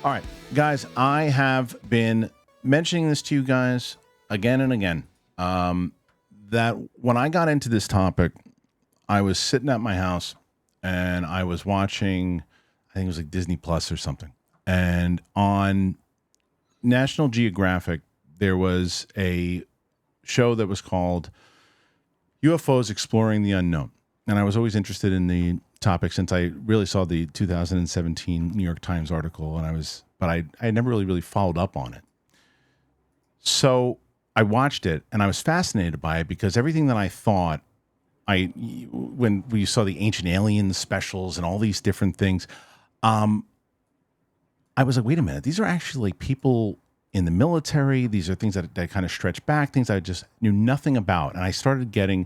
All right, guys, I have been mentioning this to you guys again and again, that when I got into this topic, I was sitting at my house and I was watching, I think it was like Disney Plus or something. And on National Geographic, there was a show that was called UFOs Exploring the Unknown. And I was always interested in the topic since I really saw the 2017 New York Times article, and I never really followed up on it. So I watched it and I was fascinated by it because everything that I thought when we saw the Ancient Aliens specials and all these different things, I was like, wait a minute, these are actually like people in the military. These are things that kind of stretch back, things I just knew nothing about. And I started getting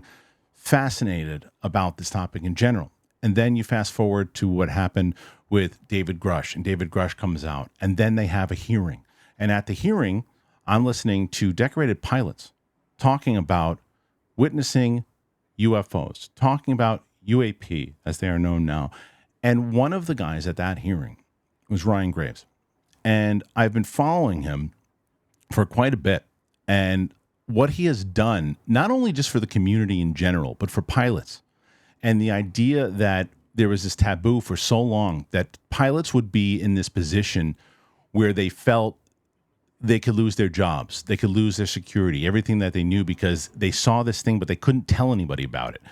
fascinated about this topic in general. And then you fast forward to what happened with David Grush, and David Grush comes out, and then they have a hearing. And at the hearing, I'm listening to decorated pilots talking about witnessing UFOs, talking about UAP, as they are known now. And one of the guys at that hearing was Ryan Graves. And I've been following him for quite a bit. And what he has done, not only just for the community in general, but for pilots. And the idea that there was this taboo for so long that pilots would be in this position where they felt they could lose their jobs, they could lose their security, everything that they knew because they saw this thing, but they couldn't tell anybody about it.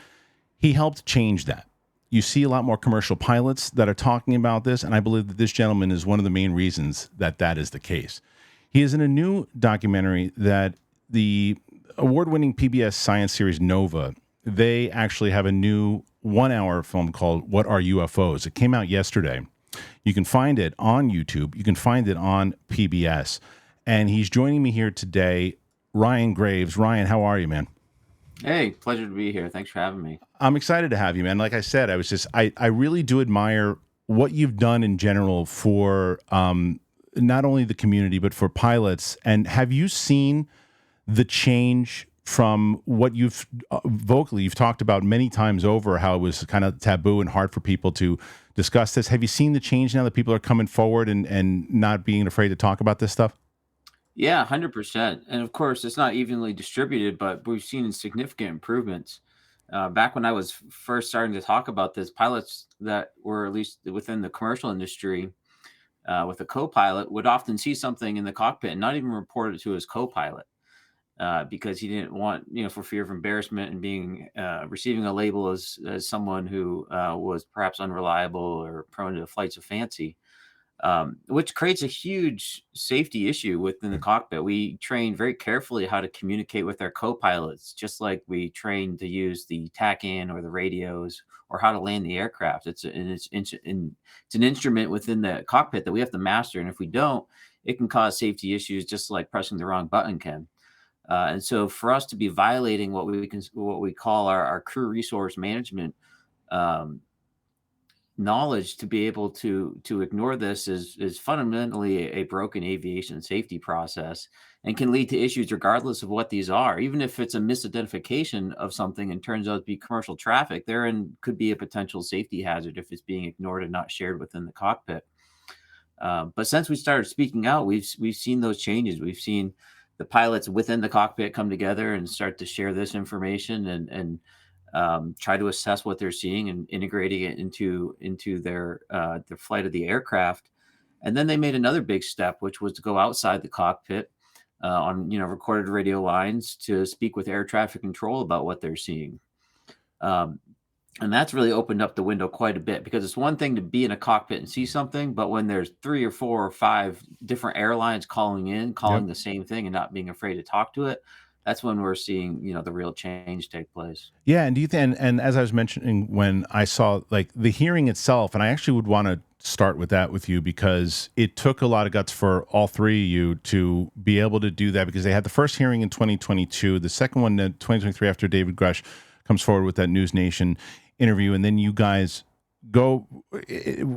He helped change that. You see a lot more commercial pilots that are talking about this, and I believe that this gentleman is one of the main reasons that that is the case. He is in a new documentary that the award-winning PBS science series Nova, they actually have a new 1-hour film called What Are UFO's? It came out yesterday. You can find it on YouTube. You can find it on PBS. And he's joining me here today, Ryan Graves. Ryan, how are you, man? Hey, pleasure to be here. Thanks for having me. I'm excited to have you, man. Like I said, I really do admire what you've done in general for not only the community, but for pilots. And have you seen the change from what you've talked about many times over, how it was kind of taboo and hard for people to discuss this? Have you seen the change now that people are coming forward and not being afraid to talk about this stuff? Yeah, 100%. And of course, it's not evenly distributed, but we've seen significant improvements. Back when I was first starting to talk about this, pilots that were at least within the commercial industry with a co-pilot would often see something in the cockpit and not even report it to his co-pilot. Because he didn't want, for fear of embarrassment and being receiving a label as someone who was perhaps unreliable or prone to flights of fancy, which creates a huge safety issue within the cockpit. We train very carefully how to communicate with our co-pilots, just like we train to use the TACAN or the radios or how to land the aircraft. It's an instrument within the cockpit that we have to master, and if we don't, it can cause safety issues, just like pressing the wrong button can. And so for us to be violating what we call our crew resource management knowledge, to be able to ignore this is fundamentally a broken aviation safety process and can lead to issues regardless of what these are. Even if it's a misidentification of something and turns out to be commercial traffic, therein could be a potential safety hazard if it's being ignored and not shared within the cockpit. But since we started speaking out, we've seen those changes. We've seen the pilots within the cockpit come together and start to share this information and try to assess what they're seeing and integrating it into their flight of the aircraft. And then they made another big step, which was to go outside the cockpit on recorded radio lines to speak with air traffic control about what they're seeing. And that's really opened up the window quite a bit, because it's one thing to be in a cockpit and see something, but when there's 3 or 4 or 5 different airlines calling the same thing and not being afraid to talk to it, that's when we're seeing, the real change take place. Yeah, and do you think? And as I was mentioning, when I saw like the hearing itself, and I actually would want to start with that with you because it took a lot of guts for all three of you to be able to do that, because they had the first hearing in 2022, the second one in 2023 after David Grush comes forward with that News Nation interview, and then you guys go.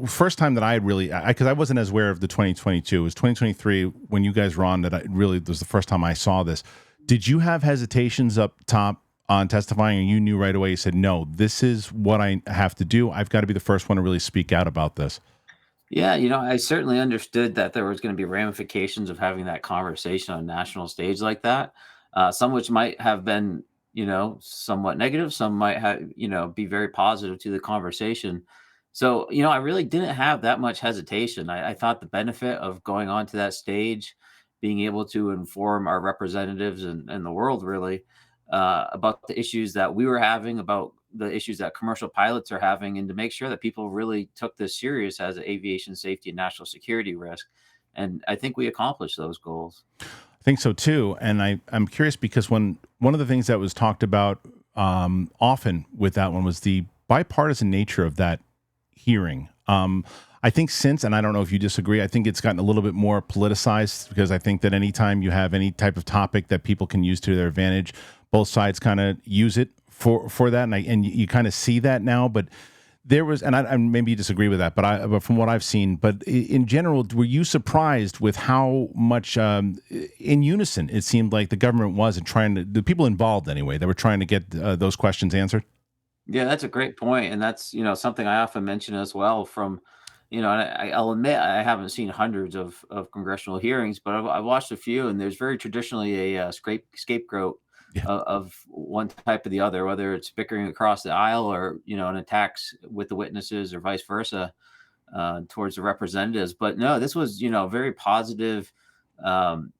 First time that I really, because I wasn't as aware of the 2022, it was 2023 when you guys were on that. I really was the first time I saw this. Did you have hesitations up top on testifying, and you knew right away? You said, no, this is what I have to do. I've got to be the first one to really speak out about this. Yeah, I certainly understood that there was going to be ramifications of having that conversation on a national stage like that. Some which might have been, somewhat negative. Some might have, be very positive to the conversation. So, I really didn't have that much hesitation. I thought the benefit of going onto that stage, being able to inform our representatives and the world really about the issues that we were having, about the issues that commercial pilots are having, and to make sure that people really took this serious as an aviation safety and national security risk. And I think we accomplished those goals. I think so too. And I'm curious because one of the things that was talked about often with that one was the bipartisan nature of that hearing. I think since, and I don't know if you disagree, I think it's gotten a little bit more politicized because I think that anytime you have any type of topic that people can use to their advantage, both sides kind of use it for that, and you kind of see that now. But there was, and maybe you disagree with that, but from what I've seen, but in general, were you surprised with how much in unison it seemed like the government was and trying to, the people involved anyway, they were trying to get those questions answered? Yeah, that's a great point, and that's something I often mention as well. From and I'll admit I haven't seen hundreds of congressional hearings, but I've watched a few, and there's very traditionally a scapegoat Yeah. of one type or the other, whether it's bickering across the aisle or an attacks with the witnesses or vice versa towards the representatives. But no, this was very positive, um,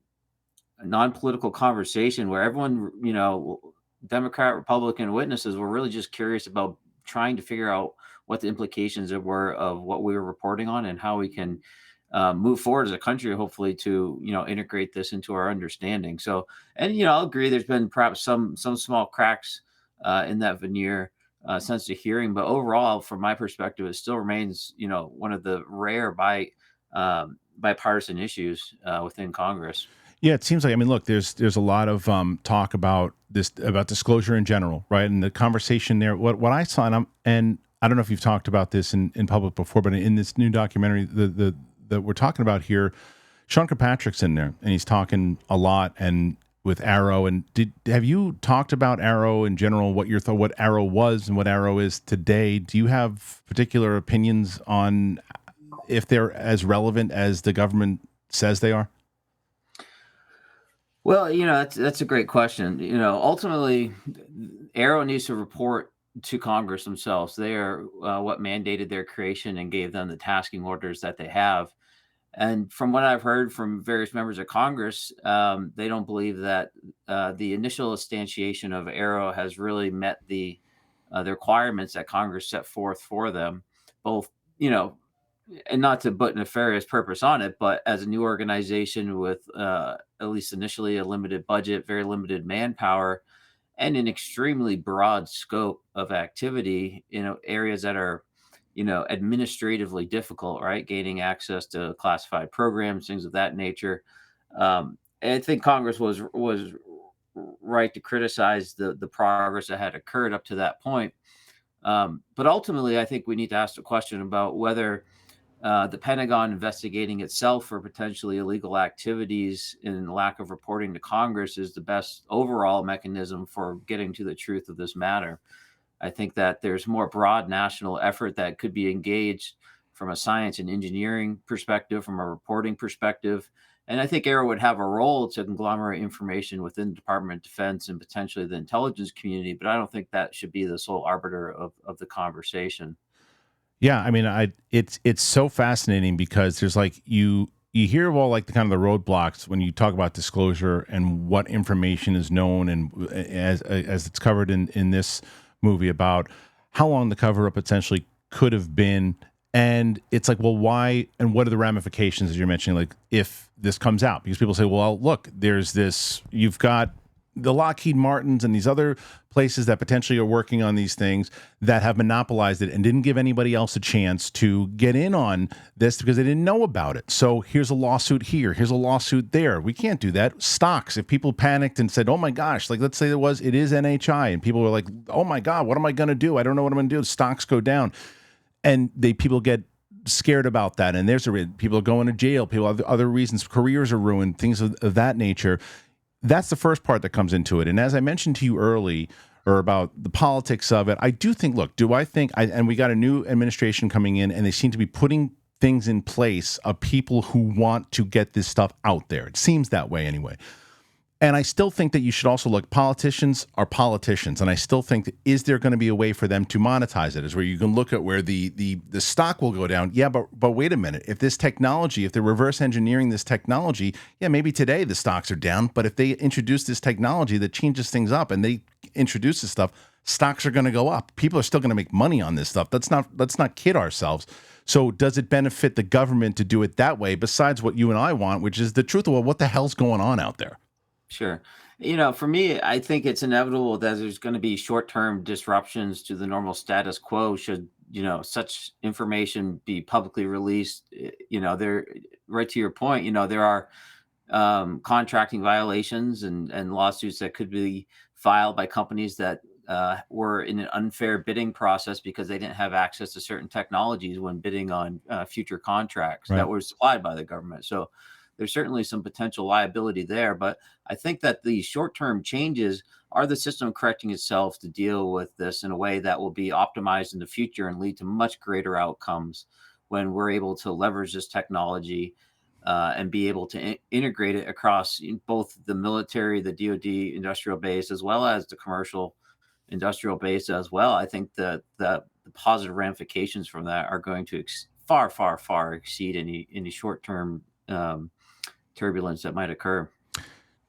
non-political conversation where everyone, Democrat, Republican witnesses were really just curious about trying to figure out what the implications were of what we were reporting on and how we can move forward as a country, hopefully to integrate this into our understanding. So, and I'll agree. There's been perhaps some small cracks in that veneer since the hearing, but overall, from my perspective, it still remains one of the rare bipartisan issues within Congress. Yeah, it seems like, I mean, look, there's a lot of talk about this, about disclosure in general, right? And the conversation there, what I saw, and I don't know if you've talked about this in public before, but in this new documentary the that we're talking about here, Sean Kirkpatrick's in there, and he's talking a lot and with AARO. And have you talked about AARO in general? What your what AARO was and what AARO is today? Do you have particular opinions on if they're as relevant as the government says they are? Well, that's a great question. Ultimately, Arrow needs to report to Congress themselves. They are what mandated their creation and gave them the tasking orders that they have. And from what I've heard from various members of Congress, they don't believe that the initial instantiation of Arrow has really met the requirements that Congress set forth for them, both and not to put nefarious purpose on it, but as a new organization with at least initially a limited budget, very limited manpower, and an extremely broad scope of activity in areas that are, administratively difficult, right? Gaining access to classified programs, things of that nature. And I think Congress was right to criticize the progress that had occurred up to that point. But ultimately, I think we need to ask the question about whether the Pentagon investigating itself for potentially illegal activities and lack of reporting to Congress is the best overall mechanism for getting to the truth of this matter. I think that there's more broad national effort that could be engaged from a science and engineering perspective, from a reporting perspective. And I think ARRO would have a role to conglomerate information within the Department of Defense and potentially the intelligence community, but I don't think that should be the sole arbiter of the conversation. Yeah, I mean, it's so fascinating because there's like you hear of all like the kind of the roadblocks when you talk about disclosure and what information is known, and as it's covered in this movie about how long the cover up essentially could have been, and it's like, well, why and what are the ramifications, as you're mentioning, like if this comes out, because people say, well, look, there's this, you've got the Lockheed Martins and these other places that potentially are working on these things that have monopolized it and didn't give anybody else a chance to get in on this because they didn't know about it. So here's a lawsuit here, here's a lawsuit there. We can't do that. Stocks, if people panicked and said, oh my gosh, like let's say it is NHI, and people were like, oh my God, what am I going to do? I don't know what I'm going to do. Stocks go down. And people get scared about that. And people are going to jail, people have other reasons, careers are ruined, things of that nature. That's the first part that comes into it. And as I mentioned to you early, or about the politics of it, I do think, look, and we got a new administration coming in, and they seem to be putting things in place of people who want to get this stuff out there. It seems that way anyway. And I still think that you should also look, politicians are politicians. And I still think, that, is there going to be a way for them to monetize it? Is where you can look at where the stock will go down. Yeah, but wait a minute. If this technology, if they're reverse engineering this technology, yeah, maybe today the stocks are down. But if they introduce this technology that changes things up and they introduce this stuff, stocks are going to go up. People are still going to make money on this stuff. Let's not kid ourselves. So does it benefit the government to do it that way, besides what you and I want, which is the truth of, well, what the hell's going on out there? Sure. For me, I think it's inevitable that there's going to be short-term disruptions to the normal status quo should, such information be publicly released. There, right to your point, there are contracting violations and lawsuits that could be filed by companies that were in an unfair bidding process because they didn't have access to certain technologies when bidding on future contracts that were supplied by the government. So there's certainly some potential liability there, but I think that the short-term changes are the system correcting itself to deal with this in a way that will be optimized in the future and lead to much greater outcomes when we're able to leverage this technology and be able to integrate it across both the military, the DoD industrial base, as well as the commercial industrial base as well. I think that the positive ramifications from that are going to far, far, far exceed any short-term turbulence that might occur.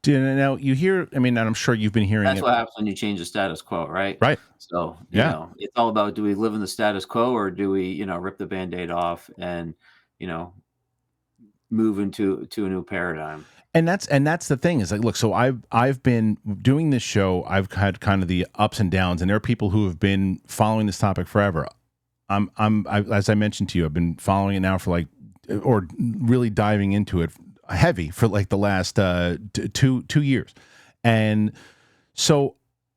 Now you hear, I mean, and I'm sure you've been hearing That's what happens when you change the status quo, right? Right. So, it's all about, do we live in the status quo, or do we, rip the Band-Aid off and, move into a new paradigm? And that's the thing, is like, look, so I've been doing this show. I've had kind of the ups and downs, and there are people who have been following this topic forever. As I mentioned to you, I've been following it now for or really diving into it heavy for like the last 2 years. And so,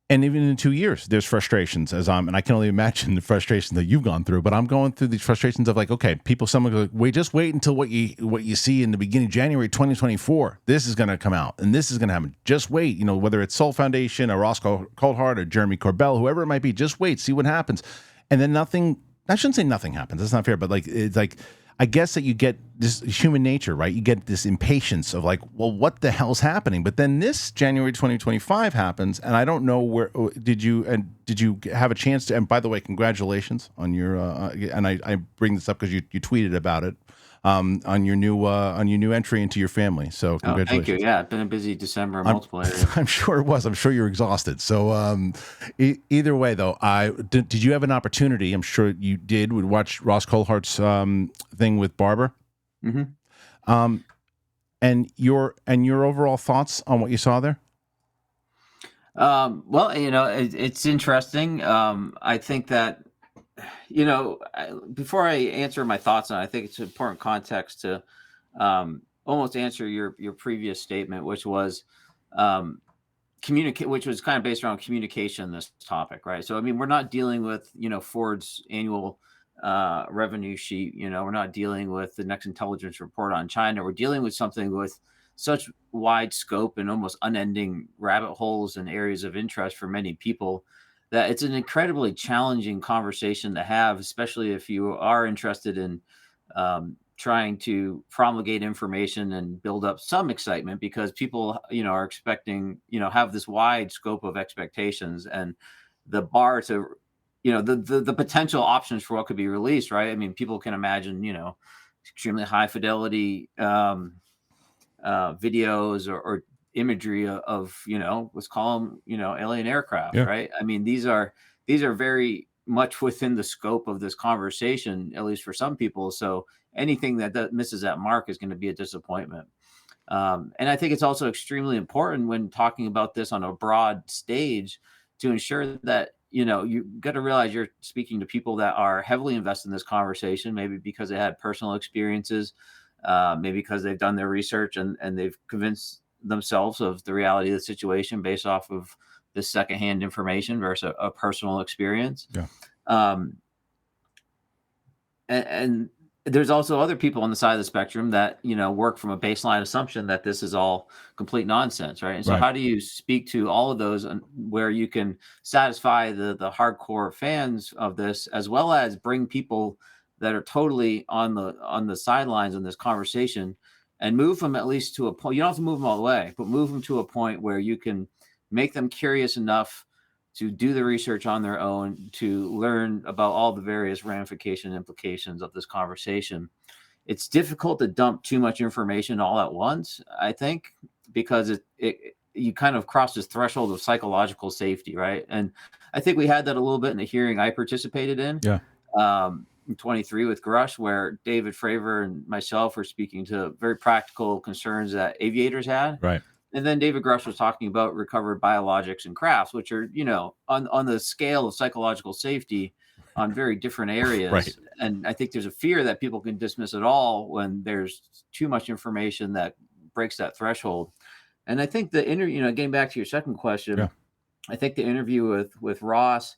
and even in 2 years, there's frustrations and I can only imagine the frustrations that you've gone through, but I'm going through these frustrations of like, okay, someone go, just wait until what you see in the beginning, January 2024, this is going to come out and this is going to happen. Just wait, whether it's Soul Foundation or Roscoe Coldhart or Jeremy Corbell, whoever it might be, just wait, see what happens. And then nothing, I shouldn't say nothing happens. That's not fair, but it's like, I guess that you get this human nature, right? You get this impatience of like, well, what the hell's happening? But then this January 2025 happens, and I don't know where did you have a chance to? And by the way, congratulations on your and I bring this up because you tweeted about it on your new entry into your family. So congratulations. Thank you. Yeah, it's been a busy December in multiple areas. I'm sure it was. I'm sure you're exhausted. So either way, though, did you have an opportunity? I'm sure you did. Would watch Ross Coulhart's thing with Barber. Mm-hmm. And your overall thoughts on what you saw there? Well, it's interesting. I think that, before I answer my thoughts on it, I think it's important context to almost answer your previous statement, which was which was kind of based around communication, this topic, right? So, I mean, we're not dealing with, Ford's annual revenue sheet. We're not dealing with the next intelligence report on China. We're dealing with something with such wide scope and almost unending rabbit holes and areas of interest for many people, that it's an incredibly challenging conversation to have, especially if you are interested in trying to promulgate information and build up some excitement, because people, are expecting, have this wide scope of expectations, and the bar to, the potential options for what could be released, right? I mean, people can imagine, extremely high fidelity videos or imagery of, let's call them, alien aircraft, right? I mean, these are very much within the scope of this conversation, at least for some people. So anything that misses that mark is going to be a disappointment. And I think it's also extremely important when talking about this on a broad stage to ensure that, you got to realize you're speaking to people that are heavily invested in this conversation, maybe because they had personal experiences, maybe because they've done their research and they've convinced themselves of the reality of the situation based off of this secondhand information versus a personal experience. And there's also other people on the side of the spectrum that, work from a baseline assumption that this is all complete nonsense, right? And so how do you speak to all of those where you can satisfy the hardcore fans of this, as well as bring people that are totally on the sidelines in this conversation, and move them at least to a point. You don't have to move them all the way, but move them to a point where you can make them curious enough to do the research on their own, to learn about all the various ramification implications of this conversation. It's difficult to dump too much information all at once, I think, because you kind of cross this threshold of psychological safety, right? And I think we had that a little bit in the hearing I participated in. Yeah. In 23 with Grush, where David Fravor and myself were speaking to very practical concerns that aviators had. Right. And then David Grush was talking about recovered biologics and crafts, which are, on the scale of psychological safety on very different areas. Right. And I think there's a fear that people can dismiss it all when there's too much information that breaks that threshold. And I think the interview, getting back to your second question, Yeah. I think the interview with Ross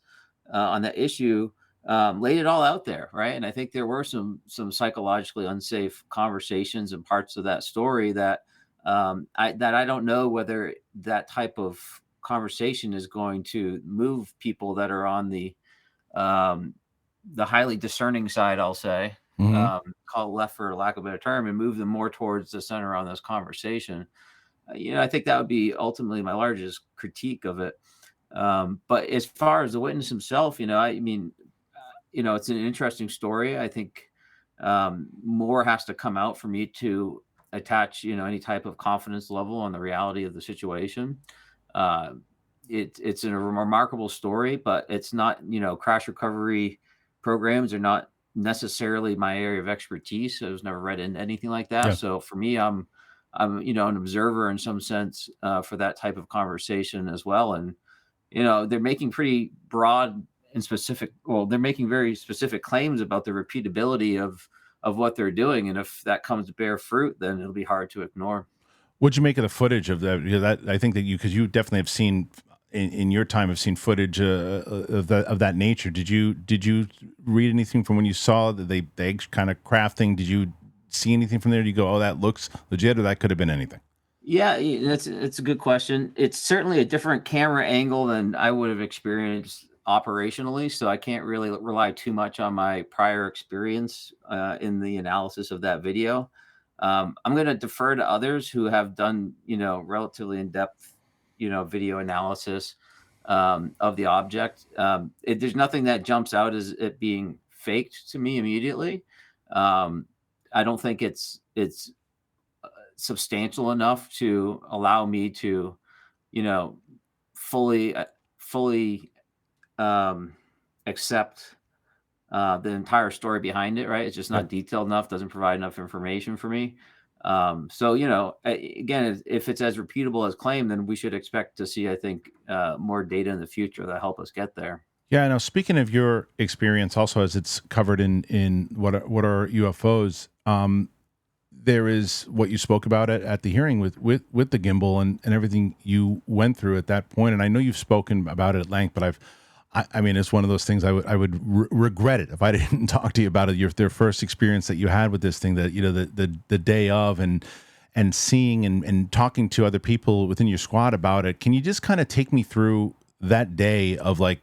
on that issue laid it all out there, right? And I think there were some psychologically unsafe conversations and parts of that story that I don't know whether that type of conversation is going to move people that are on the highly discerning side, I'll say, call left for lack of a better term, and move them more towards the center on this conversation. I think that would be ultimately my largest critique of it. But as far as the witness himself, I mean, it's an interesting story. I think more has to come out for me to attach, any type of confidence level on the reality of the situation. It's a remarkable story, but it's not, crash recovery programs are not necessarily my area of expertise. I was never read into anything like that. Yeah. So for me, I'm an observer in some sense for that type of conversation as well. And, they're making pretty broad and specific, they're making very specific claims about the repeatability of what they're doing. And if that comes to bear fruit, then it'll be hard to ignore. What'd you make of the footage of that? That I think that because you definitely have seen in your time have seen footage of that nature. Did you read anything from when you saw the egg kind of crafting? Did you see anything from there? Do you go, oh, that looks legit, or that could have been anything? Yeah, it's a good question. It's certainly a different camera angle than I would have experienced operationally, so I can't really rely too much on my prior experience in the analysis of that video. I'm going to defer to others who have done, relatively in-depth, video analysis of the object. There's nothing that jumps out as it being faked to me immediately. I don't think it's substantial enough to allow me to, fully accept the entire story behind it. Right? It's just not detailed enough. Doesn't provide enough information for me. So again, if it's as repeatable as claimed, then we should expect to see, I think, more data in the future that help us get there. Yeah. Now, speaking of your experience, also as it's covered in what are UFOs, there is what you spoke about at the hearing with the gimbal and everything you went through at that point. And I know you've spoken about it at length, but I mean, it's one of those things I would regret it if I didn't talk to you about it. Their first experience that you had with this thing, that the day of, and seeing and talking to other people within your squad about it. Can you just kind of take me through that day of, like,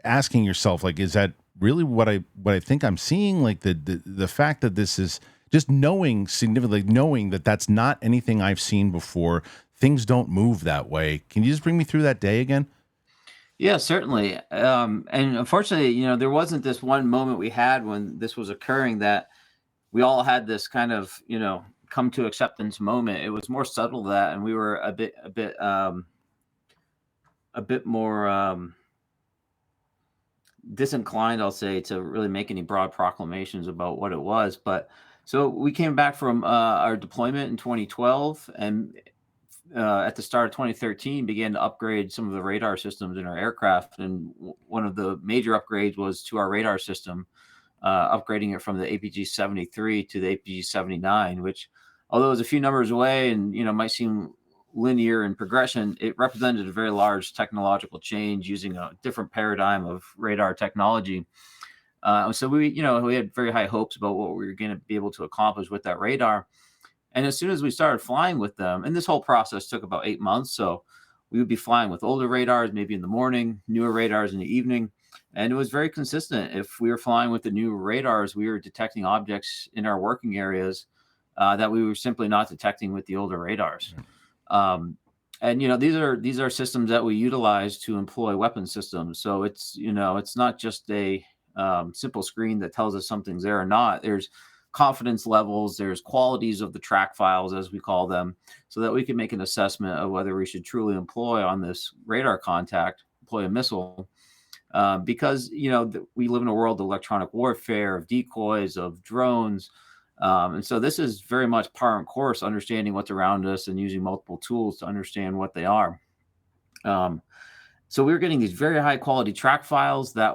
asking yourself, like, is that really what I think I'm seeing? Like the fact that this is just knowing significantly, knowing that that's not anything I've seen before. Things don't move that way. Can you just bring me through that day again? Yeah, certainly. And unfortunately, there wasn't this one moment we had when this was occurring that we all had this kind of, come to acceptance moment. It was more subtle than that, and we were a bit more disinclined, I'll say, to really make any broad proclamations about what it was. But so we came back from our deployment in 2012, and at the start of 2013 began to upgrade some of the radar systems in our aircraft. And one of the major upgrades was to our radar system, upgrading it from the APG-73 to the APG-79, which, although it was a few numbers away and, might seem linear in progression, it represented a very large technological change using a different paradigm of radar technology. So we had very high hopes about what we were going to be able to accomplish with that radar. And as soon as we started flying with them, and this whole process took about 8 months, so we would be flying with older radars, maybe in the morning, newer radars in the evening. And it was very consistent. If we were flying with the new radars, we were detecting objects in our working areas that we were simply not detecting with the older radars. Um, and these are systems that we utilize to employ weapon systems. So it's not just a simple screen that tells us something's there or not. There's confidence levels, there's qualities of the track files, as we call them, so that we can make an assessment of whether we should truly employ on this radar contact, employ a missile. Because we live in a world of electronic warfare, of decoys, of drones, and so this is very much par and course, understanding what's around us and using multiple tools to understand what they are. So we were getting these very high quality track files that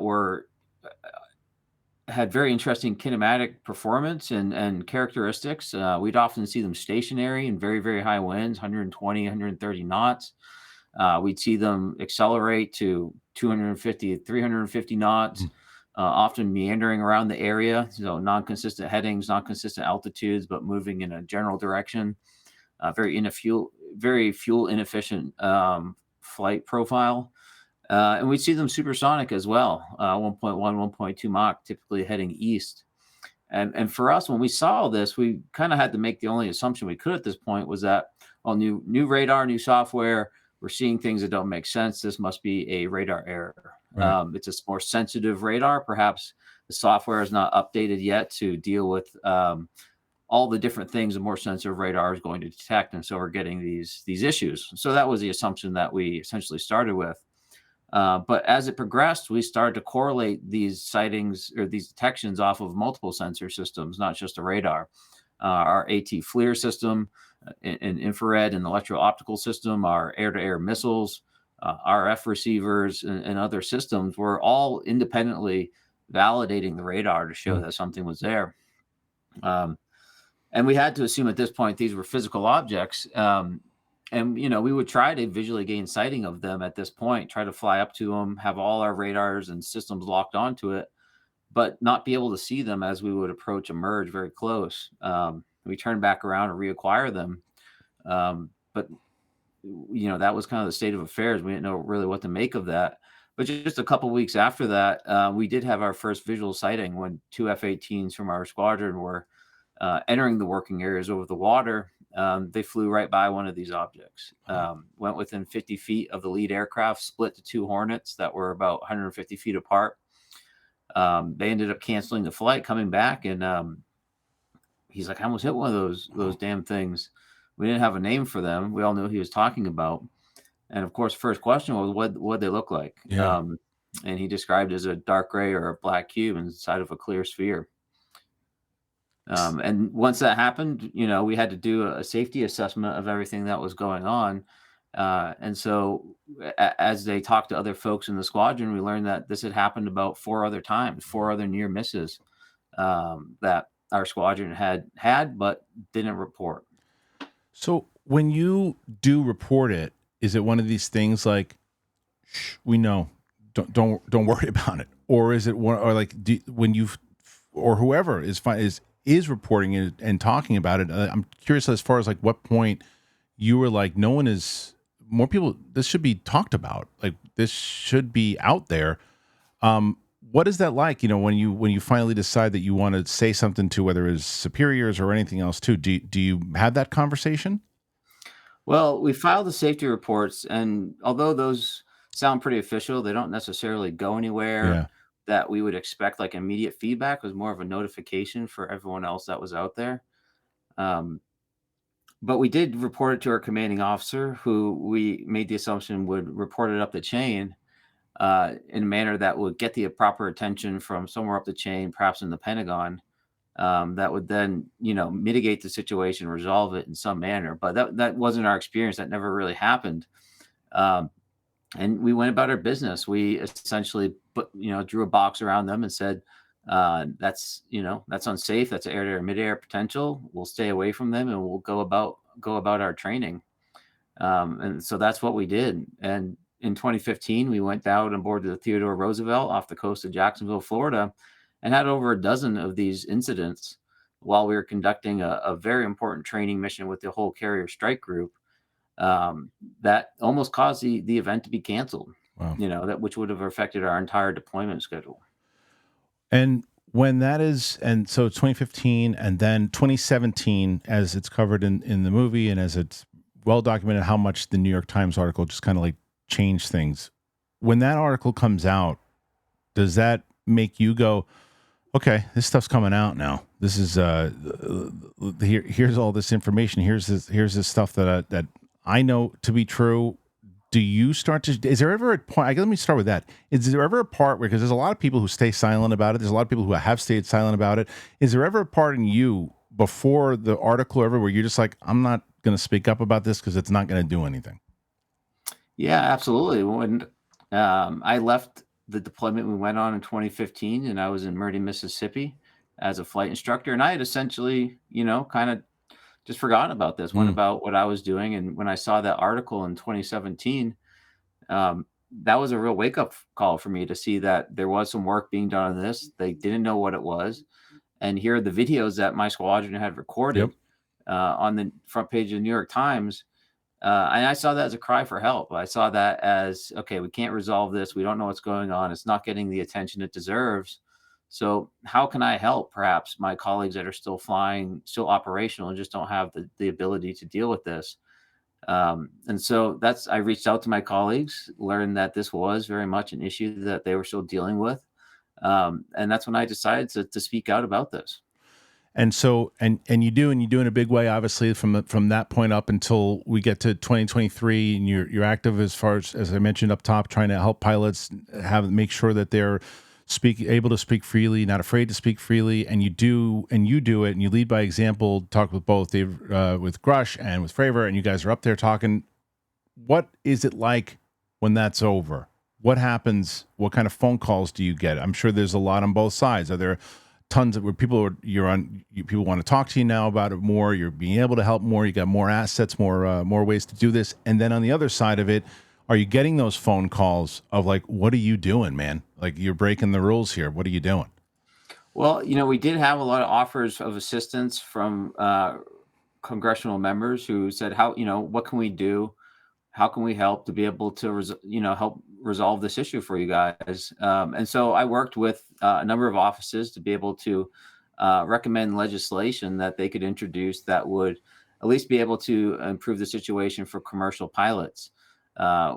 had very interesting kinematic performance and characteristics. We'd often see them stationary in very, very high winds, 120, 130 knots. We'd see them accelerate to 250, 350 knots, often meandering around the area. So non-consistent headings, non-consistent altitudes, but moving in a general direction. Very fuel inefficient flight profile. And we'd see them supersonic as well, 1.1, 1.2 Mach, typically heading east. And for us, when we saw all this, we kind of had to make the only assumption we could at this point was that, well, new radar, new software, we're seeing things that don't make sense. This must be a radar error. Right. It's a more sensitive radar. Perhaps the software is not updated yet to deal with all the different things a more sensitive radar is going to detect. And so we're getting these issues. So that was the assumption that we essentially started with. But as it progressed, we started to correlate these sightings or these detections off of multiple sensor systems, not just a radar. Our AT FLIR system, an infrared and electro-optical system, our air-to-air missiles, RF receivers, and other systems were all independently validating the radar to show that something was there. And we had to assume at this point these were physical objects. And we would try to visually gain sighting of them at this point, try to fly up to them, have all our radars and systems locked onto it, but not be able to see them as we would approach a merge very close. We turned back around and reacquire them. But that was kind of the state of affairs. We didn't know really what to make of that. But just a couple of weeks after that, we did have our first visual sighting when two F-18s from our squadron were entering the working areas over the water. They flew right by one of these objects, went within 50 feet of the lead aircraft, split to two Hornets that were about 150 feet apart. They ended up canceling the flight, coming back, and he's like, I almost hit one of those damn things. We didn't have a name for them. We all knew who he was talking about. And of course, first question was, what'd they look like? Yeah. And he described it as a dark gray or a black cube inside of a clear sphere. And once that happened, we had to do a safety assessment of everything that was going on. And so as they talked to other folks in the squadron, we learned that this had happened about 4 other times, 4 other near misses that our squadron had, but didn't report. So when you do report it, is it one of these things like, shh, we know, don't worry about it, or is it one, or like when you or whoever is reporting it and talking about it? I'm curious as far as like what point you were like, more people, this should be talked about, like this should be out there. What is that like? When you finally decide that you want to say something to whether it's superiors or anything else too, do you have that conversation? Well, we filed the safety reports, and although those sound pretty official, they don't necessarily go anywhere Yeah. that we would expect like immediate feedback. It was more of a notification for everyone else that was out there. Um, but we did report it to our commanding officer, who we made the assumption would report it up the chain in a manner that would get the proper attention from somewhere up the chain, perhaps in the Pentagon. That would then, mitigate the situation, resolve it in some manner. But that wasn't our experience. That never really happened. And we went about our business. We essentially drew a box around them and said, that's unsafe. That's air-to-air, mid-air potential. We'll stay away from them and we'll go about our training. And so that's what we did. And in 2015, we went out on board the Theodore Roosevelt off the coast of Jacksonville, Florida, and had over a dozen of these incidents while we were conducting a very important training mission with the whole carrier strike group that almost caused the event to be canceled. Wow. that which would have affected our entire deployment schedule. And when that is, and so 2015 and then 2017, as it's covered in the movie and as it's well documented, how much the New York Times article just kind of like changed things. When that article comes out, does that make you go, okay, this stuff's coming out now. This is here's all this information. Here's this stuff that I know to be true. Do you start to? Is there ever a point? Let me start with that. Is there ever a part where, because there's a lot of people who stay silent about it. There's a lot of people who have stayed silent about it. Is there ever a part in you before the article ever where you're just like, I'm not going to speak up about this because it's not going to do anything? Yeah, absolutely. When I left the deployment we went on in 2015, and I was in Meridian, Mississippi as a flight instructor, and I had essentially, kind of just forgotten about this, went about what I was doing. And when I saw that article in 2017, that was a real wake-up call for me to see that there was some work being done on this. They didn't know what it was. And here are the videos that my squadron had recorded on the front page of the New York Times. And I saw that as a cry for help. I saw that as, okay, we can't resolve this. We don't know what's going on. It's not getting the attention it deserves. So how can I help perhaps my colleagues that are still flying, still operational, and just don't have the ability to deal with this? And so I reached out to my colleagues, learned that this was very much an issue that they were still dealing with. And that's when I decided to speak out about this. And so, and you do in a big way, obviously, from that point up until we get to 2023, and you're active as far as I mentioned up top, trying to help pilots make sure that they're able to speak freely, not afraid to speak freely, and you do it, and you lead by example. Talk with both with Grush and with Fravor, and you guys are up there talking. What is it like when that's over? What happens? What kind of phone calls do you get? I'm sure there's a lot on both sides. Are there tons of where people want to talk to you now about it more? You're being able to help more. You got more assets, more ways to do this. And then on the other side of it, are you getting those phone calls of like, what are you doing, man? Like, you're breaking the rules here. What are you doing? Well, we did have a lot of offers of assistance from congressional members who said, what can we do? How can we help to be able to, help resolve this issue for you guys? And so I worked with a number of offices to be able to recommend legislation that they could introduce that would at least be able to improve the situation for commercial pilots.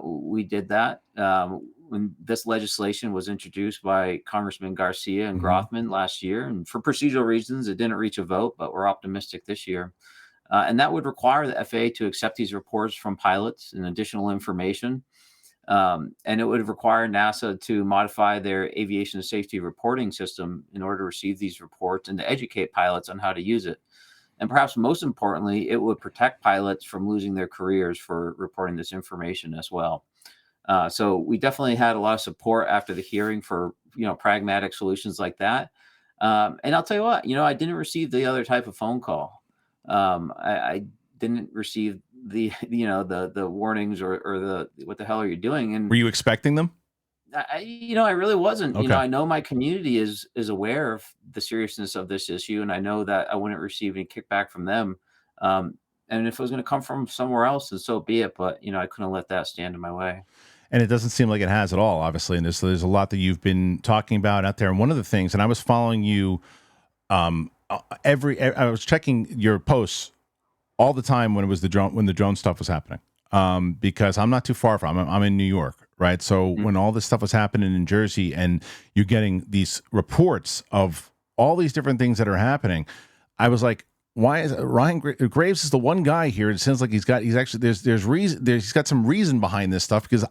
We did that when this legislation was introduced by Congressman Garcia and Grothman last year. And for procedural reasons, it didn't reach a vote, but we're optimistic this year. And that would require the FAA to accept these reports from pilots and additional information. And it would require NASA to modify their aviation safety reporting system in order to receive these reports and to educate pilots on how to use it. And perhaps most importantly, it would protect pilots from losing their careers for reporting this information as well. So we definitely had a lot of support after the hearing for, pragmatic solutions like that. And I'll tell you what, I didn't receive the other type of phone call. I didn't receive the warnings or the what the hell are you doing? And were you expecting them? I really wasn't. Okay. I know my community is aware of the seriousness of this issue, and I know that I wouldn't receive any kickback from them. And if it was going to come from somewhere else, then so be it. But I couldn't let that stand in my way. And it doesn't seem like it has at all, obviously. And there's a lot that you've been talking about out there. And one of the things, and I was following you, I was checking your posts all the time when the drone stuff was happening. Because I'm not too far from, I'm in New York, right? So when all this stuff was happening in Jersey and you're getting these reports of all these different things that are happening, I was like, why is Ryan Graves is the one guy here? It sounds like he's actually there's reason, he's got some reason behind this stuff, because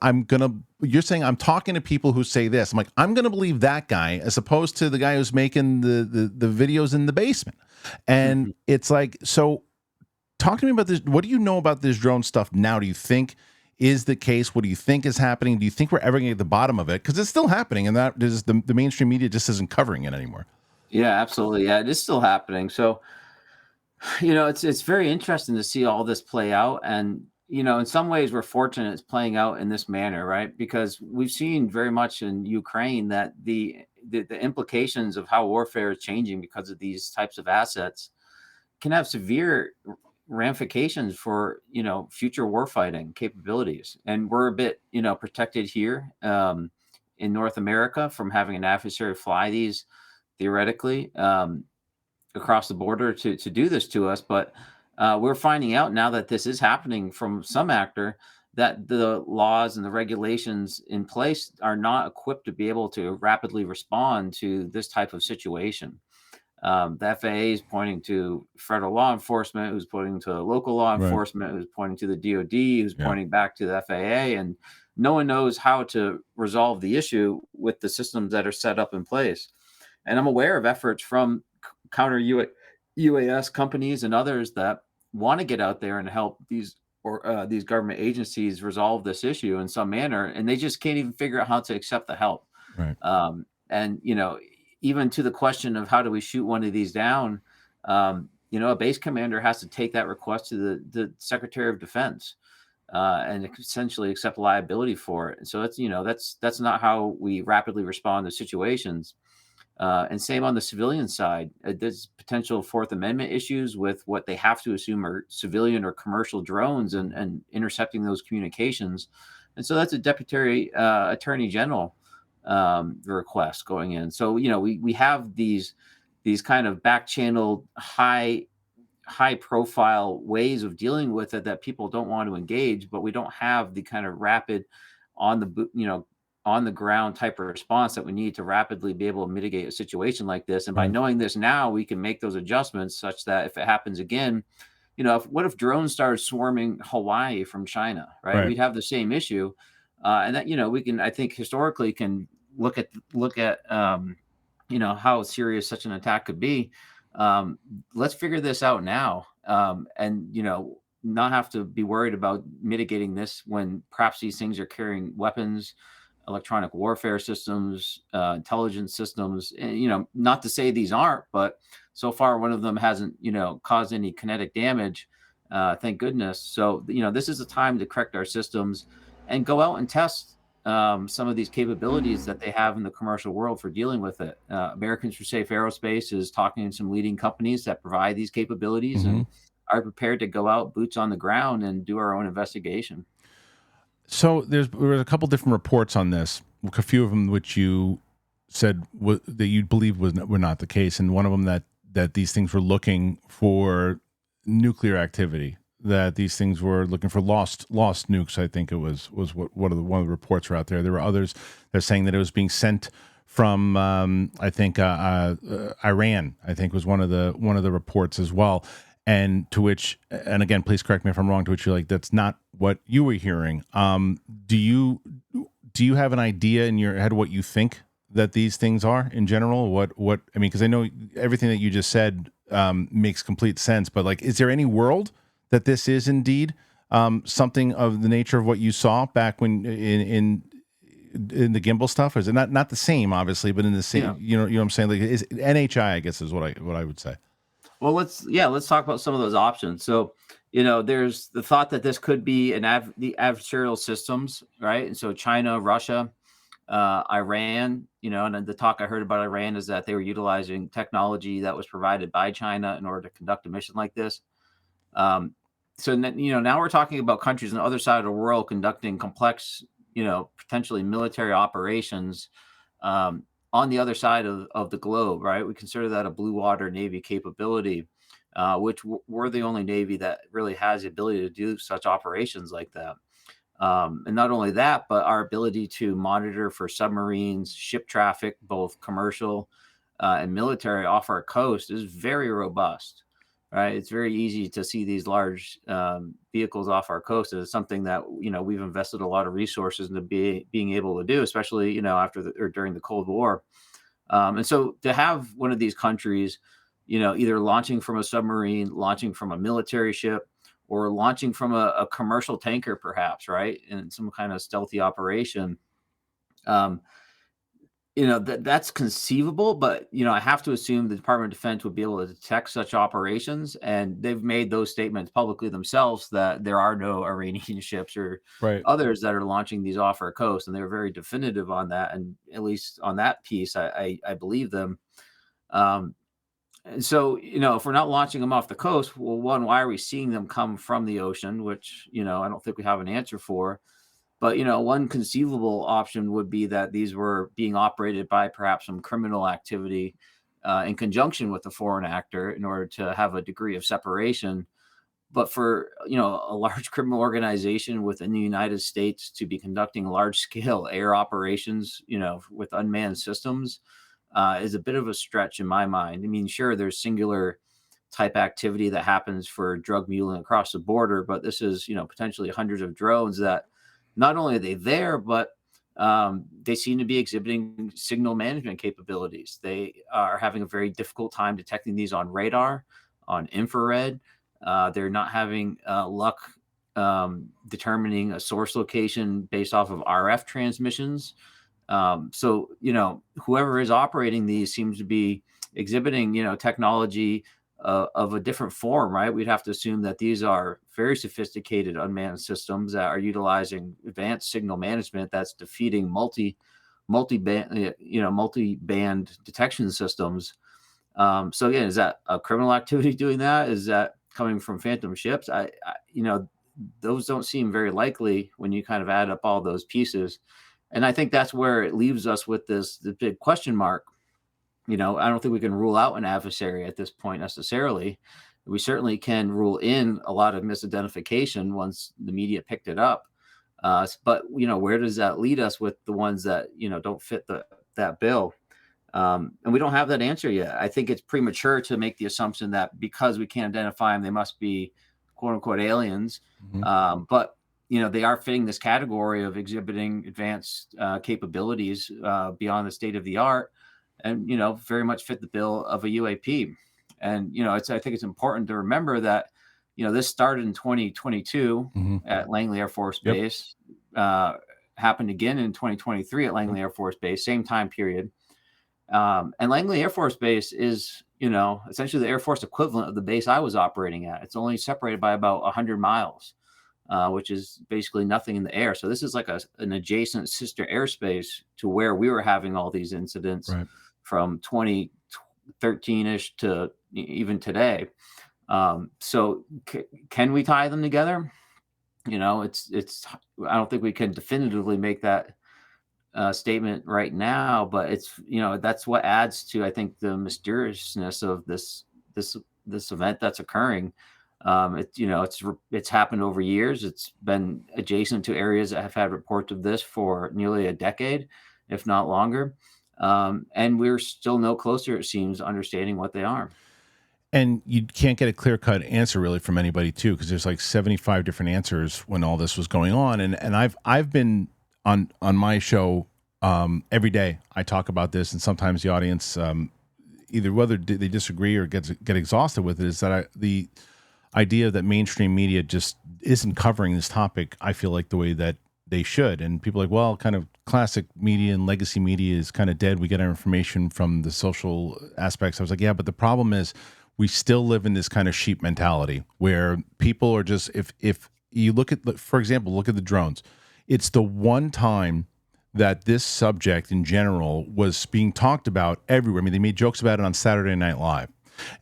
you're saying I'm talking to people who say this. I'm like, I'm going to believe that guy as opposed to the guy who's making the videos in the basement. And it's like, so talk to me about this. What do you know about this drone stuff now? Do you think is the case? What do you think is happening? Do you think we're ever going to get to the bottom of it? Because it's still happening, and that is the mainstream media just isn't covering it anymore. Yeah, absolutely. Yeah, it is still happening. So, it's very interesting to see all this play out. And, in some ways we're fortunate it's playing out in this manner, right? Because we've seen very much in Ukraine that the implications of how warfare is changing because of these types of assets can have severe ramifications for, future warfighting capabilities. And we're a bit, protected here in North America from having an adversary fly these theoretically across the border to do this to us. But we're finding out now that this is happening from some actor, that the laws and the regulations in place are not equipped to be able to rapidly respond to this type of situation. The FAA is pointing to federal law enforcement, who's pointing to local law Right. enforcement, who's pointing to the DoD, who's Yeah. pointing back to the FAA, and no one knows how to resolve the issue with the systems that are set up in place. And I'm aware of efforts from counter UAS companies and others that want to get out there and help these government agencies resolve this issue in some manner, and they just can't even figure out how to accept the help. Right. And even to the question of how do we shoot one of these down, a base commander has to take that request to the Secretary of Defense and essentially accept liability for it. And so that's not how we rapidly respond to situations. And same on the civilian side. There's potential Fourth Amendment issues with what they have to assume are civilian or commercial drones and intercepting those communications. And so that's a Deputy Attorney General request going in. So, we have these kind of back-channeled high profile ways of dealing with it that people don't want to engage, but we don't have the kind of rapid on the ground type of response that we need to rapidly be able to mitigate a situation like this. And by Right. knowing this now, we can make those adjustments such that if it happens again, what if drones started swarming Hawaii from China, right? Right. We'd have the same issue. And that, we can, I think historically can look at how serious such an attack could be. Let's figure this out now. And, not have to be worried about mitigating this when perhaps these things are carrying weapons, electronic warfare systems, intelligence systems. And, not to say these aren't, but so far one of them hasn't, caused any kinetic damage. Thank goodness. So, this is a time to correct our systems and go out and test some of these capabilities that they have in the commercial world for dealing with it. Americans for Safe Aerospace is talking to some leading companies that provide these capabilities and are prepared to go out boots on the ground and do our own investigation. So there was a couple different reports on this. A few of them which you said that you believe were not the case, and one of them that these things were looking for nuclear activity. That these things were looking for lost nukes. I think it was what one of the reports were out there. There were others that are saying that it was being sent from Iran. I think was one of the reports as well. And to which, and again, please correct me if I'm wrong, to which you're like, that's not what you were hearing. Do you have an idea in your head what you think that these things are in general? What I mean, because I know everything that you just said makes complete sense, but like, is there any world that this is indeed something of the nature of what you saw back when in the gimbal stuff? Or is it not the same, obviously, but in the same, you know what I'm saying? Like, is NHI, I guess, is what I would say. Well, let's talk about some of those options. So, there's the thought that this could be the adversarial systems, right? And so China, Russia, Iran, and the talk I heard about Iran is that they were utilizing technology that was provided by China in order to conduct a mission like this. So, now we're talking about countries on the other side of the world conducting complex, potentially military operations on the other side of the globe, right? We consider that a blue water Navy capability, which we're the only Navy that really has the ability to do such operations like that. And not only that, but our ability to monitor for submarines, ship traffic, both commercial and military off our coast is very robust. Right, it's very easy to see these large vehicles off our coast as something that we've invested a lot of resources into being able to do, especially after or during the Cold War. And so to have one of these countries, either launching from a submarine, launching from a military ship, or launching from a commercial tanker, perhaps, right, in some kind of stealthy operation. That's conceivable, but I have to assume the Department of Defense would be able to detect such operations, and they've made those statements publicly themselves that there are no Iranian ships or Right. others that are launching these off our coast, and they were very definitive on that. And at least on that piece, I believe them. And so, if we're not launching them off the coast, well, one, why are we seeing them come from the ocean? Which, I don't think we have an answer for. But, one conceivable option would be that these were being operated by perhaps some criminal activity in conjunction with a foreign actor in order to have a degree of separation. But for, a large criminal organization within the United States to be conducting large scale air operations, with unmanned systems, is a bit of a stretch in my mind. I mean, sure, there's singular type activity that happens for drug muling across the border, but this is, potentially hundreds of drones that not only are they there, but they seem to be exhibiting signal management capabilities. They are having a very difficult time detecting these on radar, on infrared. They're not having luck determining a source location based off of RF transmissions. So, whoever is operating these seems to be exhibiting, technology of a different form, right? We'd have to assume that these are very sophisticated unmanned systems that are utilizing advanced signal management that's defeating multi-band detection systems. So again, is that a criminal activity doing that? Is that coming from phantom ships? Those don't seem very likely when you kind of add up all those pieces. And I think that's where it leaves us with the big question mark. I don't think we can rule out an adversary at this point necessarily. We certainly can rule in a lot of misidentification once the media picked it up. But where does that lead us with the ones that don't fit that bill? And we don't have that answer yet. I think it's premature to make the assumption that because we can't identify them, they must be quote unquote aliens. But they are fitting this category of exhibiting advanced capabilities beyond the state of the art, and very much fit the bill of a UAP. And I think it's important to remember that this started in 2022 at Langley Air Force Base, happened again in 2023 at Langley Air Force Base, same time period. And Langley Air Force Base is essentially the Air Force equivalent of the base I was operating at. It's only separated by about 100 miles. Which is basically nothing in the air. So this is like an adjacent sister airspace to where we were having all these incidents from 2013-ish to even today. So can we tie them together? It's I don't think we can definitively make that statement right now, but it's that's what adds to, I think, the mysteriousness of this event that's occurring. It's happened over years. It's been adjacent to areas that have had reports of this for nearly a decade, if not longer. And we're still no closer, it seems, to understanding what they are. And you can't get a clear-cut answer really from anybody too, because there's like 75 different answers when all this was going on. And I've been on my show every day. I talk about this, and sometimes the audience, either whether they disagree or get exhausted with it, is that the idea that mainstream media just isn't covering this topic, I feel like, the way that they should. And people are like, well, kind of classic media and legacy media is kind of dead. We get our information from the social aspects. I was like, yeah, but the problem is we still live in this kind of sheep mentality where people are just, if you look at, for example, look at the drones. It's the one time that this subject in general was being talked about everywhere. I mean, they made jokes about it on Saturday Night Live.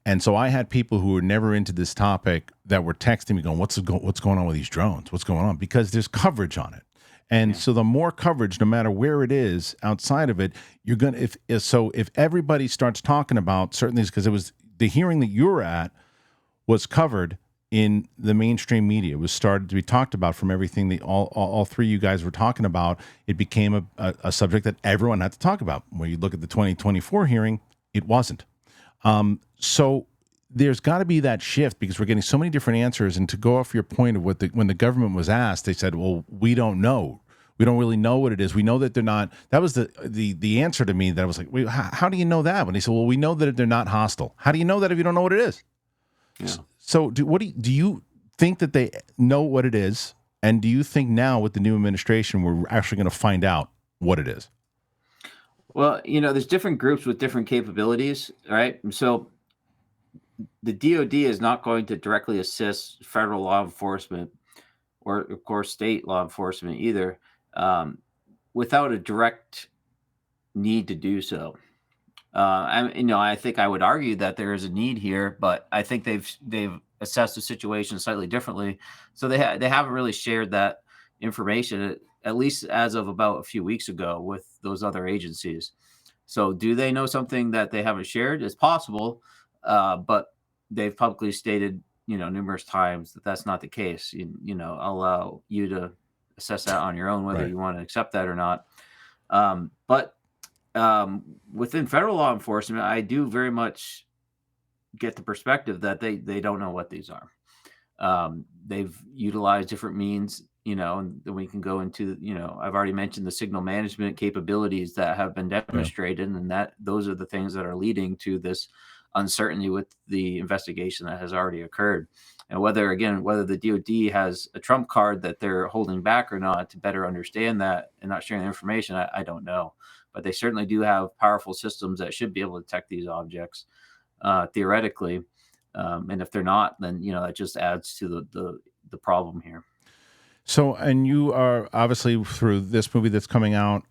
And so I had people who were never into this topic that were texting me going, what's going on with these drones? What's going on? Because there's coverage on it. And so the more coverage, no matter where it is outside of it, you're going to, if everybody starts talking about certain things, because it was the hearing that you were at was covered in the mainstream media. It was started to be talked about from everything that all three of you guys were talking about. It became a subject that everyone had to talk about. When you look at the 2024 hearing, it wasn't. So there's got to be that shift because we're getting so many different answers. And to go off your point of when the government was asked, they said, well, we don't know. We don't really know what it is. We know that they're not. That was the answer to me that I was like, wait, how do you know that? When they said, well, we know that they're not hostile. How do you know that if you don't know what it is? Yeah. So do you think that they know what it is? And do you think now with the new administration, we're actually going to find out what it is? Well, there's different groups with different capabilities, right? So the DoD is not going to directly assist federal law enforcement or, of course, state law enforcement either, without a direct need to do so. I think I would argue that there is a need here, but I think they've assessed the situation slightly differently. So they haven't really shared that information, at least as of about a few weeks ago, with those other agencies. So do they know something that they haven't shared? It's possible, but they've publicly stated, numerous times that that's not the case. I'll allow you to assess that on your own, whether Right. you want to accept that or not. But within federal law enforcement, I do very much get the perspective that they don't know what these are. They've utilized different means, and then we can go into, I've already mentioned the signal management capabilities that have been Yeah. demonstrated, and that those are the things that are leading to this uncertainty with the investigation that has already occurred. And whether the DoD has a trump card that they're holding back or not to better understand that and not sharing the information, I don't know. But they certainly do have powerful systems that should be able to detect these objects, theoretically. And if they're not, then that just adds to the problem here. So, and you are obviously through this movie that's coming out,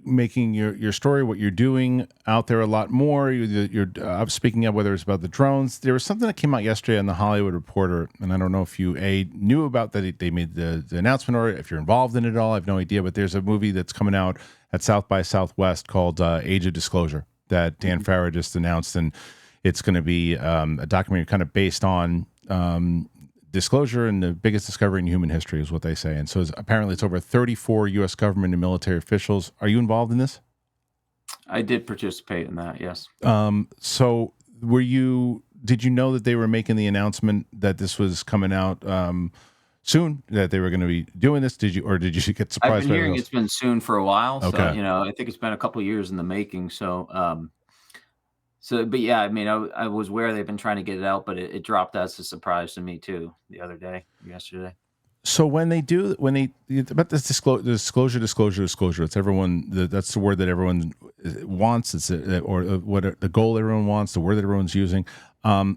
making your story, what you're doing out there a lot more. You're speaking of whether it's about the drones. There was something that came out yesterday on the Hollywood Reporter, and I don't know if you knew about that. They made the announcement, or if you're involved in it at all. I have no idea. But there's a movie that's coming out at South by Southwest called Age of Disclosure that Dan Mhm. Farrar just announced, and it's going to be a documentary kind of based on disclosure and the biggest discovery in human history is what they say. And so apparently it's over 34 U.S. government and military officials. Are you involved in this? I did participate in that, yes. So did you know that they were making the announcement that this was coming out soon, that they were going to be doing this? Did you get I've surprised been by everything hearing else? it's been soon for a while, so, Okay. I think it's been a couple years in the making, but yeah, I mean, I was aware they've been trying to get it out, but it dropped as a surprise to me too the other day, yesterday. So when they about this disclosure, it's everyone. That's the word that everyone wants. It's the goal everyone wants, the word that everyone's using. I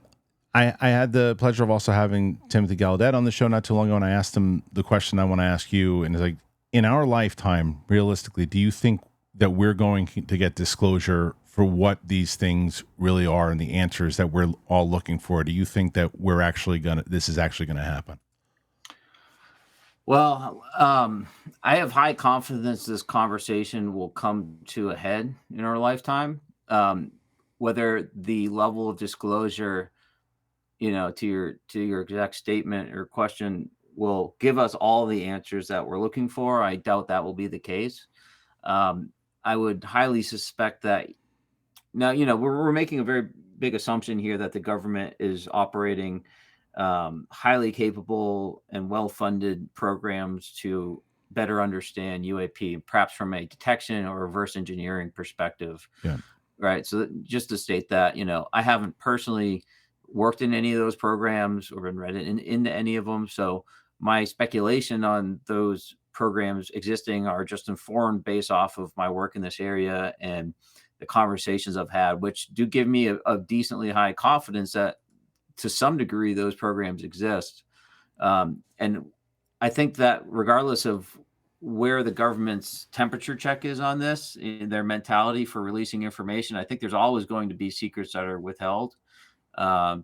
had the pleasure of also having Timothy Gallaudet on the show not too long ago, and I asked him the question I want to ask you, and it's like, in our lifetime, realistically, do you think that we're going to get disclosure for what these things really are and the answers that we're all looking for? Do you think that this is actually gonna happen? Well, I have high confidence this conversation will come to a head in our lifetime. Whether the level of disclosure, to your exact statement or question will give us all the answers that we're looking for, I doubt that will be the case. I would highly suspect that now, we're making a very big assumption here that the government is operating highly capable and well-funded programs to better understand UAP, perhaps from a detection or reverse engineering perspective, Yeah. right? So just to state that, I haven't personally worked in any of those programs or been read into any of them. So my speculation on those programs existing are just informed based off of my work in this area and the conversations I've had, which do give me a decently high confidence that to some degree those programs exist. And I think that regardless of where the government's temperature check is on this, in their mentality for releasing information, I think there's always going to be secrets that are withheld,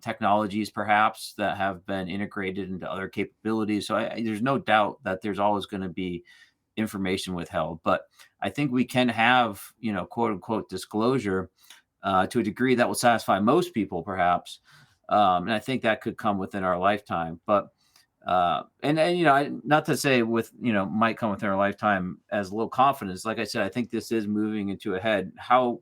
technologies perhaps that have been integrated into other capabilities. So there's no doubt that there's always going to be information withheld. But I think we can have, quote unquote disclosure to a degree that will satisfy most people, perhaps. And I think that could come within our lifetime. But and not to say might come within our lifetime as low confidence. Like I said, I think this is moving into a head. How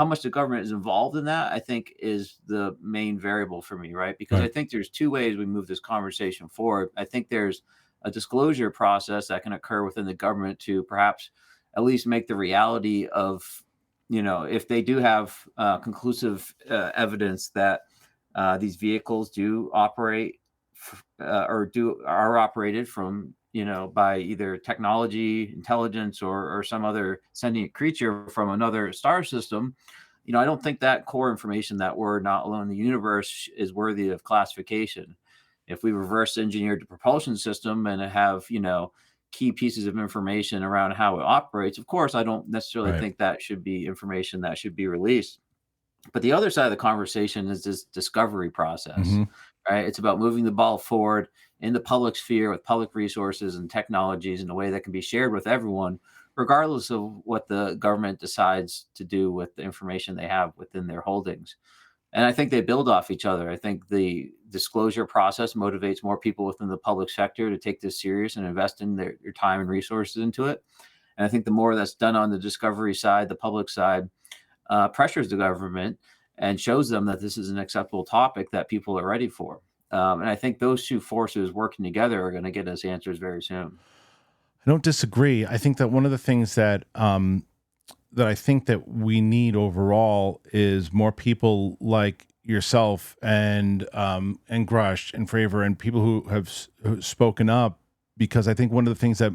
much the government is involved in that, I think, is the main variable for me, right? Because I Right. think there's two ways we move this conversation forward. I think there's a disclosure process that can occur within the government to perhaps at least make the reality of, if they do have conclusive evidence that these vehicles do operate are operated from by either technology, intelligence, or some other sentient creature from another star system. I don't think that core information that we're not alone in the universe is worthy of classification. If we reverse engineered the propulsion system and have key pieces of information around how it operates. Of course, I don't necessarily Right. think that should be information that should be released. But the other side of the conversation is this discovery process, Hmm. right? It's about moving the ball forward in the public sphere with public resources and technologies in a way that can be shared with everyone, regardless of what the government decides to do with the information they have within their holdings. And I think they build off each other. I think the disclosure process motivates more people within the public sector to take this serious and invest in their time and resources into it. And I think the more that's done on the discovery side, the public side, pressures the government and shows them that this is an acceptable topic that people are ready for. And I think those two forces working together are going to get us answers very soon. I don't disagree. I think that one of the things that that I think that we need overall is more people like yourself and Grush and Fravor and people who have spoken up, because I think one of the things that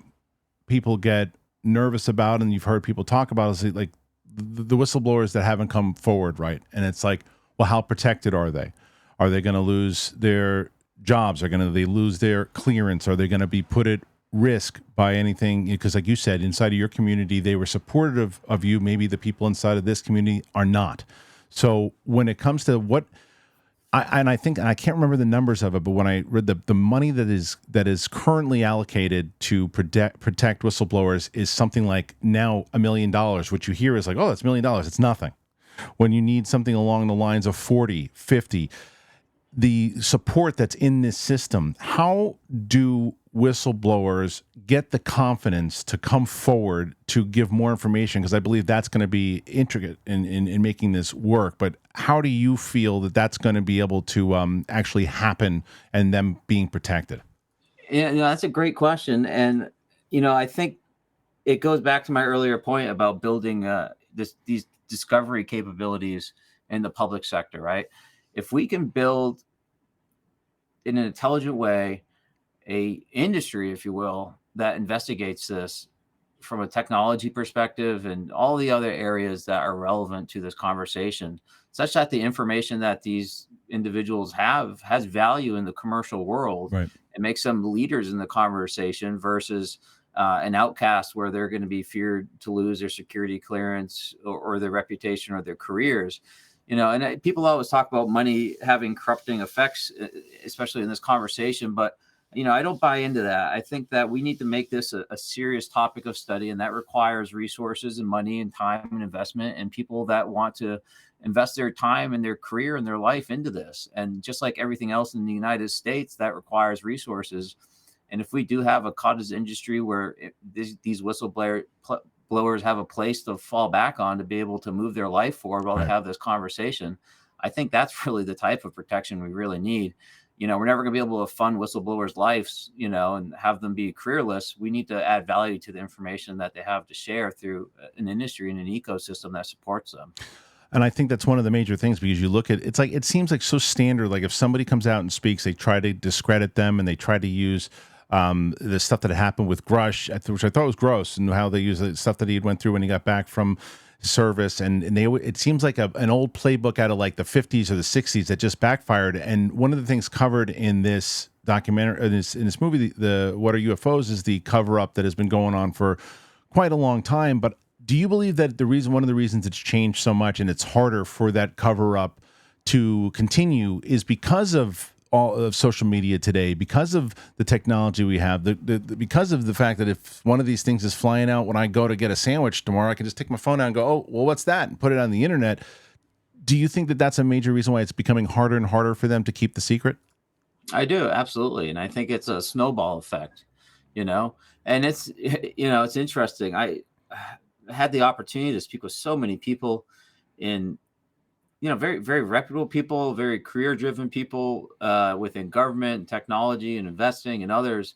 people get nervous about, and you've heard people talk about, is like the whistleblowers that haven't come forward, right? And it's like, well, how protected are they? Are they going to lose their jobs? Are they lose their clearance? Are they going to be put at risk by anything? Because, like you said, inside of your community, they were supportive of you. Maybe the people inside of this community are not. So when it comes to what I think, and I can't remember the numbers of it, but when I read the money that is currently allocated to protect whistleblowers is something like now $1 million, which you hear is like, oh, that's $1 million. It's nothing. When you need something along the lines of 40, 50, the support that's in this system, how do whistleblowers get the confidence to come forward to give more information? Because I believe that's going to be intricate in making this work. But how do you feel that that's going to be able to actually happen and them being protected? Yeah, that's a great question. And, I think it goes back to my earlier point about building these discovery capabilities in the public sector, right? If we can build in an intelligent way a industry, if you will, that investigates this from a technology perspective and all the other areas that are relevant to this conversation, such that the information that these individuals have has value in the commercial world Right. and makes them leaders in the conversation versus an outcast where they're going to be feared to lose their security clearance or their reputation or their careers. And people always talk about money having corrupting effects, especially in this conversation, but I don't buy into that. I think that we need to make this a serious topic of study, and that requires resources and money and time and investment and people that want to invest their time and their career and their life into this. And just like everything else in the United States, that requires resources. And if we do have a cottage industry where these blowers have a place to fall back on to be able to move their life forward while they have this conversation, I think that's really the type of protection we really need. We're never going to be able to fund whistleblowers' lives, and have them be careerless. We need to add value to the information that they have to share through an industry and an ecosystem that supports them. And I think that's one of the major things, because you look at it's like, it seems like so standard. Like if somebody comes out and speaks, they try to discredit them and they try to use the stuff that happened with Grush, which I thought was gross, and how they use the stuff that he went through when he got back from service, and it seems like an old playbook out of like the 50s or the 60s that just backfired. And one of the things covered in this documentary, in this movie, the What Are UFOs, is the cover up that has been going on for quite a long time. But do you believe that one of the reasons it's changed so much and it's harder for that cover up to continue is because of all of social media today, because of the technology we have, because of the fact that if one of these things is flying out when I go to get a sandwich tomorrow, I can just take my phone out and go, oh, well, what's that? And put it on the internet. Do you think that that's a major reason why it's becoming harder and harder for them to keep the secret? I do, absolutely. And I think it's a snowball effect, and it's interesting. I had the opportunity to speak with so many people in very, very reputable people, very career-driven people within government and technology and investing and others.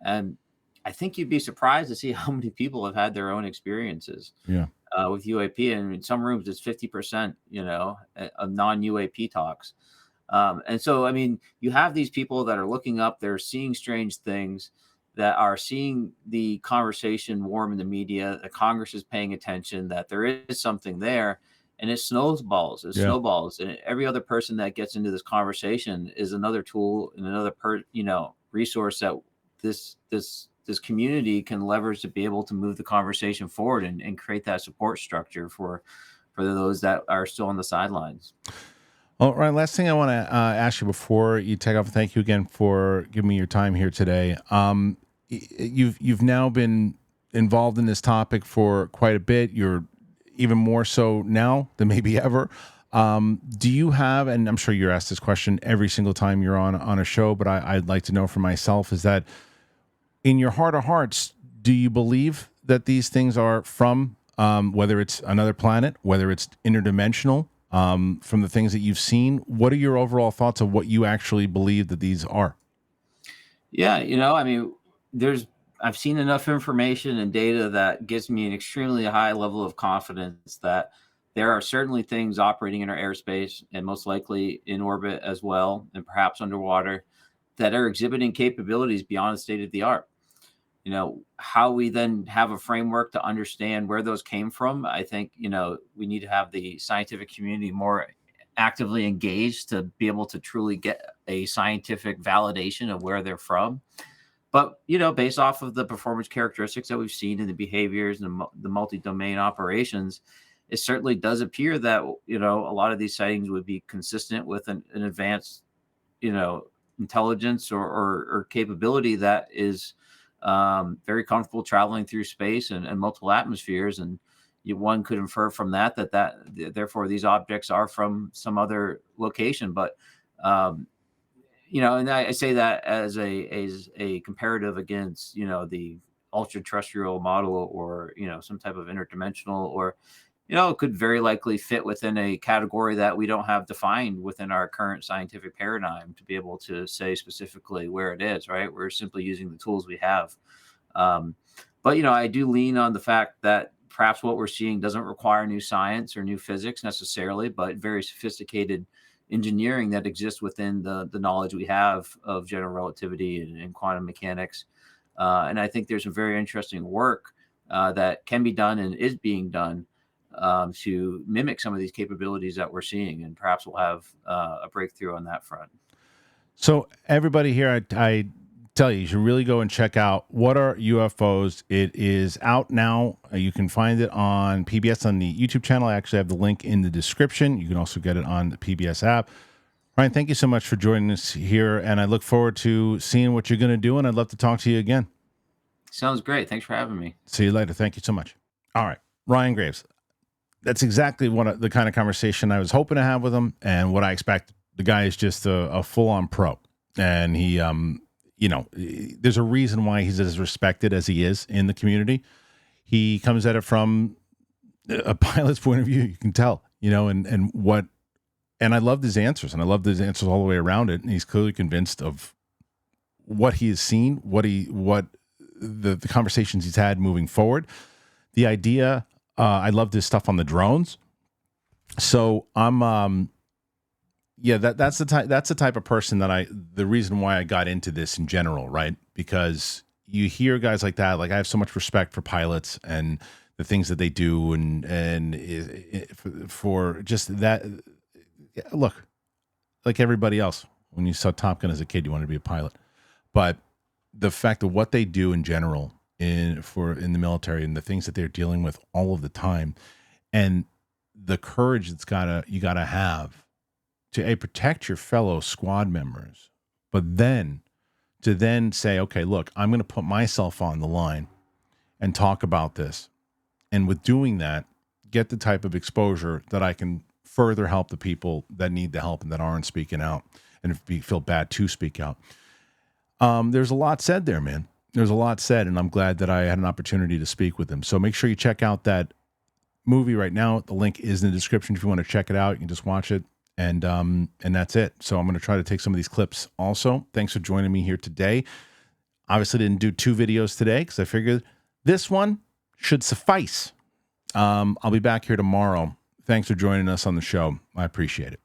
And I think you'd be surprised to see how many people have had their own experiences Yeah. with UAP. And in some rooms, it's 50%, of non-UAP talks. And so, I mean, you have these people that are looking up, they're seeing strange things, that are seeing the conversation warm in the media, that Congress is paying attention, that there is something there. And it snowballs, Yeah. and every other person that gets into this conversation is another tool and another resource that this this community can leverage to be able to move the conversation forward and create that support structure for those that are still on the sidelines. All right. Last thing I want to ask you before you take off. Thank you again for giving me your time here today. You've now been involved in this topic for quite a bit. You're even more so now than maybe ever. Do you have, and I'm sure you're asked this question every single time you're on a show, but I'd like to know for myself, is that in your heart of hearts, do you believe that these things are from, whether it's another planet, whether it's interdimensional, from the things that you've seen? What are your overall thoughts of what you actually believe that these are? Yeah, I mean, I've seen enough information and data that gives me an extremely high level of confidence that there are certainly things operating in our airspace and most likely in orbit as well, and perhaps underwater, that are exhibiting capabilities beyond the state of the art. How we then have a framework to understand where those came from, I think, we need to have the scientific community more actively engaged to be able to truly get a scientific validation of where they're from. But, based off of the performance characteristics that we've seen in the behaviors and the multi-domain operations, it certainly does appear that, a lot of these sightings would be consistent with an advanced, intelligence or capability that is very comfortable traveling through space and multiple atmospheres. And one could infer from that therefore these objects are from some other location. But and I say that as a comparative against the ultra terrestrial model, or some type of interdimensional, or it could very likely fit within a category that we don't have defined within our current scientific paradigm to be able to say specifically where it is, right? We're simply using the tools we have. But, I do lean on the fact that perhaps what we're seeing doesn't require new science or new physics necessarily, but very sophisticated engineering that exists within the knowledge we have of general relativity and quantum mechanics. And I think there's some very interesting work that can be done and is being done to mimic some of these capabilities that we're seeing, and perhaps we'll have a breakthrough on that front. So everybody here, I tell you should really go and check out What Are UFOs. It is out now. You can find it on PBS on the YouTube channel. I actually have the link in the description. You can also get it on the PBS app. Ryan, thank you so much for joining us here, and I look forward to seeing what you're going to do, and I'd love to talk to you again. Sounds great. Thanks for having me. See you later. Thank you so much. All right, Ryan Graves. That's exactly the kind of conversation I was hoping to have with him, and what I expect. The guy is just a full-on pro, and he, there's a reason why he's as respected as he is in the community. He comes at it from a pilot's point of view. You can tell, and I loved his answers, and I loved his answers all the way around it. And he's clearly convinced of what he has seen, what the conversations he's had moving forward. The idea, I love this stuff on the drones. So I'm, that's the type of person that the reason why I got into this in general, right? Because you hear guys like that, like I have so much respect for pilots and the things that they do, and for just that. Look, like everybody else, when you saw Top Gun as a kid, you wanted to be a pilot, but the fact of what they do in general in the military and the things that they're dealing with all of the time, and the courage you gotta have to protect your fellow squad members, but then to say, okay, look, I'm going to put myself on the line and talk about this, and with doing that, get the type of exposure that I can further help the people that need the help and that aren't speaking out, and if you feel bad to speak out. There's a lot said there, man. There's a lot said, and I'm glad that I had an opportunity to speak with him. So make sure you check out that movie right now. The link is in the description if you want to check it out. You can just watch it, and that's it. So I'm going to try to take some of these clips also. Thanks for joining me here today. Obviously didn't do 2 videos today because I figured this one should suffice. I'll be back here tomorrow. Thanks for joining us on the show. I appreciate it.